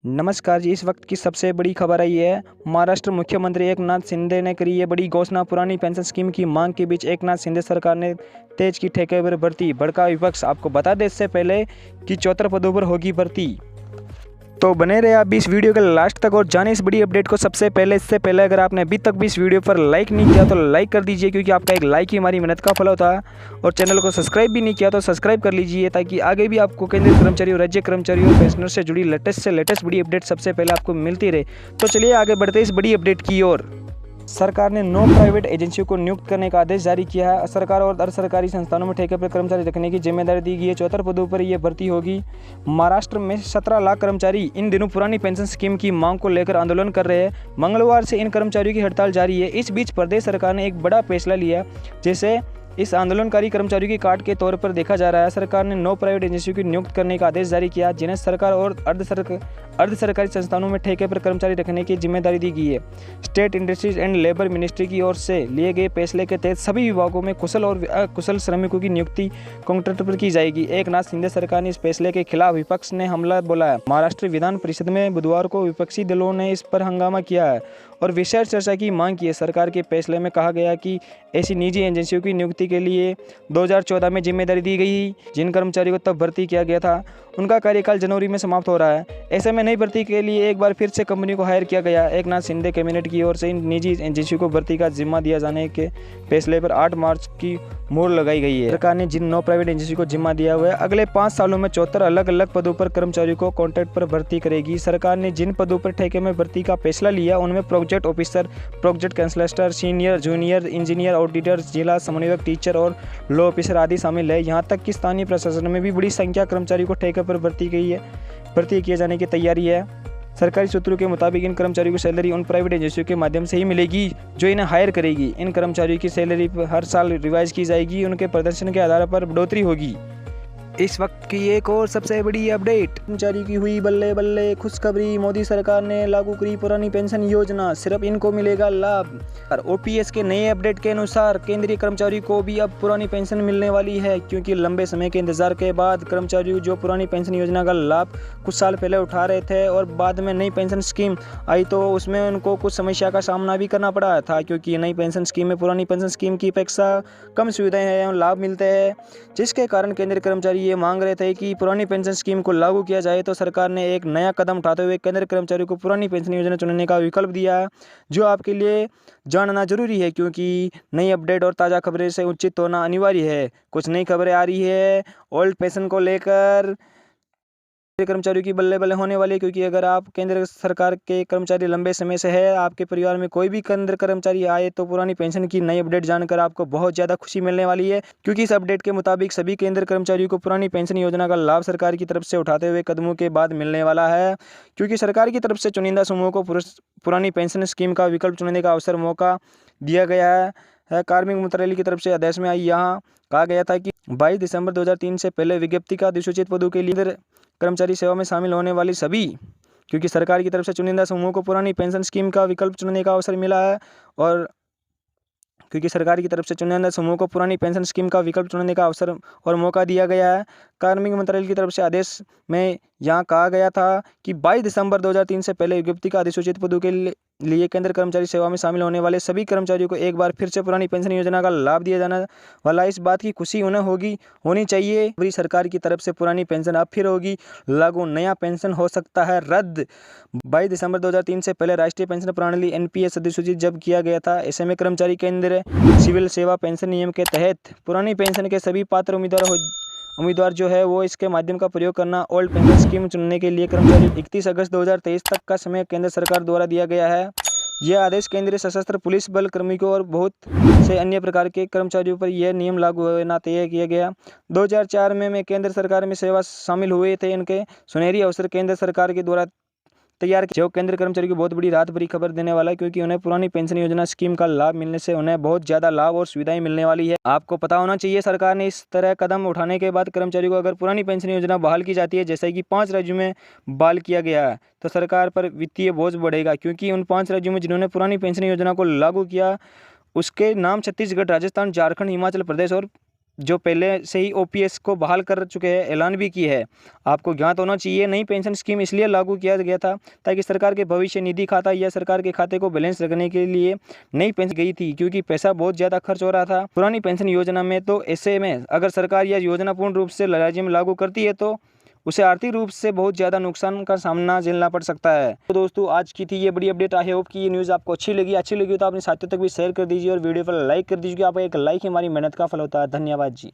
नमस्कार जी। इस वक्त की सबसे बड़ी खबर आई है। महाराष्ट्र मुख्यमंत्री एकनाथ शिंदे ने करी ये बड़ी घोषणा। पुरानी पेंशन स्कीम की मांग के बीच एकनाथ शिंदे सरकार ने तेज की ठेके पर भर्ती, भड़का विपक्ष। आपको बता दें इससे पहले कि 74 पदों पर होगी भर्ती। तो बने रहे आप भी इस वीडियो के लास्ट तक और जाने इस बड़ी अपडेट को सबसे पहले। इससे पहले अगर आपने अभी तक भी इस वीडियो पर लाइक नहीं किया तो लाइक कर दीजिए, क्योंकि आपका एक लाइक ही हमारी मेहनत का फल होता है। और चैनल को सब्सक्राइब भी नहीं किया तो सब्सक्राइब कर लीजिए, ताकि आगे भी आपको केंद्रीय कर्मचारी और राज्य कर्मचारी और पेंशनर से जुड़ी लेटेस्ट से लेटेस्ट बड़ी अपडेट सबसे पहले आपको मिलती रहे। तो चलिए आगे बढ़ते इस बड़ी अपडेट की ओर। सरकार ने 9 प्राइवेट एजेंसियों को नियुक्त करने का आदेश जारी किया है। सरकार और अर्ध सरकारी संस्थानों में ठेके पर कर्मचारी रखने की जिम्मेदारी दी गई है। 74 पदों पर यह भर्ती होगी। महाराष्ट्र में 17 लाख कर्मचारी इन दिनों पुरानी पेंशन स्कीम की मांग को लेकर आंदोलन कर रहे हैं। मंगलवार से इन कर्मचारियों की हड़ताल जारी है। इस बीच प्रदेश सरकार ने एक बड़ा फैसला लिया, जिसे इस आंदोलनकारी कर्मचारियों की काट के तौर पर देखा जा रहा है। सरकार ने 9 प्राइवेट एजेंसियों की नियुक्त करने का आदेश जारी किया, जिन्हें सरकार और अर्ध सरकारी संस्थानों में ठेके पर कर्मचारी रखने की जिम्मेदारी दी गई है। State industries and labour ministry की ओर से लिए गए फैसले के तहत सभी विभागों में कुशल और अकुशल श्रमिकों की नियुक्ति कॉन्ट्रैक्ट पर की जाएगी। एकनाथ शिंदे सरकार ने इस फैसले के खिलाफ विपक्ष ने हमला बोला है। महाराष्ट्र विधान परिषद में बुधवार को विपक्षी दलों ने इस पर हंगामा किया है और विशेष चर्चा की मांग की है। सरकार के फैसले में कहा गया कि ऐसी निजी एजेंसियों की नियुक्ति के लिए 2014 में जिम्मेदारी दी गई। जिन कर्मचारियों को तब भर्ती किया गया था, उनका कार्यकाल जनवरी में समाप्त हो रहा है। ऐसे में नई भर्ती के लिए एक बार फिर से कंपनी को हायर किया गया। एकनाथ शिंदे कैबिनेट की ओर से इन निजी एजेंसियों को भर्ती का जिम्मा दिया जाने के फैसले पर 8 मार्च की मोहर लगाई गई है। सरकार ने जिन 9 प्राइवेट एजेंसी को जिम्मा दिया हुआ है, अगले 5 सालों में 74 अलग अलग पदों पर कर्मचारियों को कॉन्ट्रैक्ट पर भर्ती करेगी। सरकार ने जिन पदों पर ठेके में भर्ती का फैसला लिया, उनमें project officer, project consultant, senior junior engineer, auditor, जिला समन्वयक, टीचर और लॉ ऑफिसर आदि शामिल है। यहाँ तक कि स्थानीय प्रशासन में भी बड़ी संख्या कर्मचारियों को ठेके पर भर्ती किए जाने की तैयारी है। सरकारी सूत्रों के मुताबिक इन कर्मचारियों की सैलरी उन प्राइवेट एजेंसियों के माध्यम से ही मिलेगी जो इन्हें हायर करेगी। इन कर्मचारियों की सैलरी हर साल रिवाइज की जाएगी। उनके प्रदर्शन के आधार पर बढ़ोतरी होगी। इस वक्त की एक और सबसे बड़ी अपडेट। कर्मचारी की हुई बल्ले बल्ले खुशखबरी। मोदी सरकार ने लागू करी पुरानी पेंशन योजना, सिर्फ इनको मिलेगा लाभ। और ओपीएस के नए अपडेट के अनुसार केंद्रीय कर्मचारी को भी अब पुरानी पेंशन मिलने वाली है, क्योंकि लंबे समय के इंतजार के बाद कर्मचारी जो पुरानी पेंशन योजना का लाभ कुछ साल पहले उठा रहे थे और बाद में नई पेंशन स्कीम आई तो उसमें उनको कुछ समस्या का सामना भी करना पड़ा था, क्योंकि नई पेंशन स्कीम में पुरानी पेंशन स्कीम की अपेक्षा कम सुविधाएं हैं और लाभ मिलते हैं, जिसके कारण केंद्रीय कर्मचारी ये मांग रहे थे कि पुरानी पेंशन स्कीम को लागू किया जाए। तो सरकार ने एक नया कदम उठाते हुए केंद्रीय कर्मचारियों को पुरानी पेंशन योजना चुनने का विकल्प दिया, जो आपके लिए जानना जरूरी है, क्योंकि नई अपडेट और ताज़ा खबरें से उचित होना अनिवार्य है। कुछ नई खबरें आ रही है ओल्ड पेंशन को लेकर। कर्मचारियों की बल्ले बल्ले होने वाली है, क्योंकि अगर आप केंद्र सरकार के कर्मचारी लंबे समय से है, आपके परिवार में कोई भी केंद्र कर्मचारी आए, तो पुरानी पेंशन की नई अपडेट जानकर आपको बहुत ज़्यादा खुशी मिलने वाली है, क्योंकि इस अपडेट के मुताबिक सभी केंद्र कर्मचारियों को पुरानी पेंशन योजना का लाभ सरकार की तरफ से उठाते हुए कदमों के बाद मिलने वाला है, क्योंकि सरकार की तरफ से चुनिंदा समूहों को पुरानी पेंशन स्कीम का विकल्प चुनने का अवसर मौका दिया गया है। कार्मिक मंत्रालय की तरफ से आदेश में यहाँ कहा गया था कि 22 दिसंबर 2003 से पहले विज्ञप्ति का अधिसूचित पदों के लिए कर्मचारी सेवा में शामिल होने वाली सभी, क्योंकि सरकार की तरफ से चुनिंदा समूहों को पुरानी पेंशन स्कीम का विकल्प चुनने का अवसर मिला है और क्योंकि सरकार की तरफ से चुनिंदा समूहों को पुरानी पेंशन स्कीम का विकल्प चुनने का अवसर और मौका दिया गया है। कार्मिक मंत्रालय की तरफ से आदेश में यहाँ कहा गया था कि 22 दिसंबर 2003 से पहले विज्ञप्ति का अधिसूचित पदों के लिए केंद्र कर्मचारी सेवा में शामिल होने वाले सभी कर्मचारियों को एक बार फिर से पुरानी पेंशन योजना का लाभ दिया जाना वाला। इस बात की खुशी उन्हें होनी चाहिए। सरकार की तरफ से पुरानी पेंशन अब फिर होगी लागू, नया पेंशन हो सकता है रद्द। 22 दिसंबर 2003 से पहले राष्ट्रीय पेंशन प्रणाली एनपीएस अधिसूचित जब किया गया था, ऐसे में कर्मचारी केंद्र सिविल सेवा पेंशन नियम के तहत पुरानी पेंशन के सभी पात्र उम्मीदवार जो है वो इसके माध्यम का प्रयोग करना। ओल्ड पेंशन स्कीम चुनने के लिए कर्मचारी 31 अगस्त 2023 तक का समय केंद्र सरकार द्वारा दिया गया है। यह आदेश केंद्रीय सशस्त्र पुलिस बल कर्मियों और बहुत से अन्य प्रकार के कर्मचारियों पर यह नियम लागू होना तय किया गया। 2004 में केंद्र सरकार में सेवा शामिल हुए थे। इनके सुनहरी अवसर केंद्र सरकार के द्वारा तैयार जो केंद्र कर्मचारी को बहुत बड़ी राहत भरी खबर देने वाला है, क्योंकि उन्हें पुरानी पेंशन योजना स्कीम का लाभ मिलने से उन्हें बहुत ज़्यादा लाभ और सुविधाएं मिलने वाली है। आपको पता होना चाहिए, सरकार ने इस तरह कदम उठाने के बाद कर्मचारियों को अगर पुरानी पेंशन योजना बहाल की जाती है, जैसे कि 5 राज्यों में बहाल किया गया है, तो सरकार पर वित्तीय बोझ बढ़ेगा, क्योंकि उन 5 राज्यों में जिन्होंने पुरानी पेंशन योजना को लागू किया उसके नाम छत्तीसगढ़, राजस्थान, झारखंड, हिमाचल प्रदेश और जो पहले से ही ओपीएस को बहाल कर चुके हैं, ऐलान भी की है। आपको ज्ञात होना चाहिए, नई पेंशन स्कीम इसलिए लागू किया गया था ताकि सरकार के भविष्य निधि खाता या सरकार के खाते को बैलेंस रखने के लिए नई पेंशन गई थी, क्योंकि पैसा बहुत ज़्यादा खर्च हो रहा था पुरानी पेंशन योजना में। तो ऐसे में अगर सरकार यह योजना पूर्ण रूप से राज्य में लागू करती है तो उसे आर्थिक रूप से बहुत ज़्यादा नुकसान का सामना झेलना पड़ सकता है। तो दोस्तों, आज की थी ये बड़ी अपडेट। आई होप कि ये न्यूज़ आपको अच्छी लगी तो अपने साथियों तक भी शेयर कर दीजिए और वीडियो पर लाइक कर दीजिए। आपका एक लाइक ही हमारी मेहनत का फल होता है। धन्यवाद जी।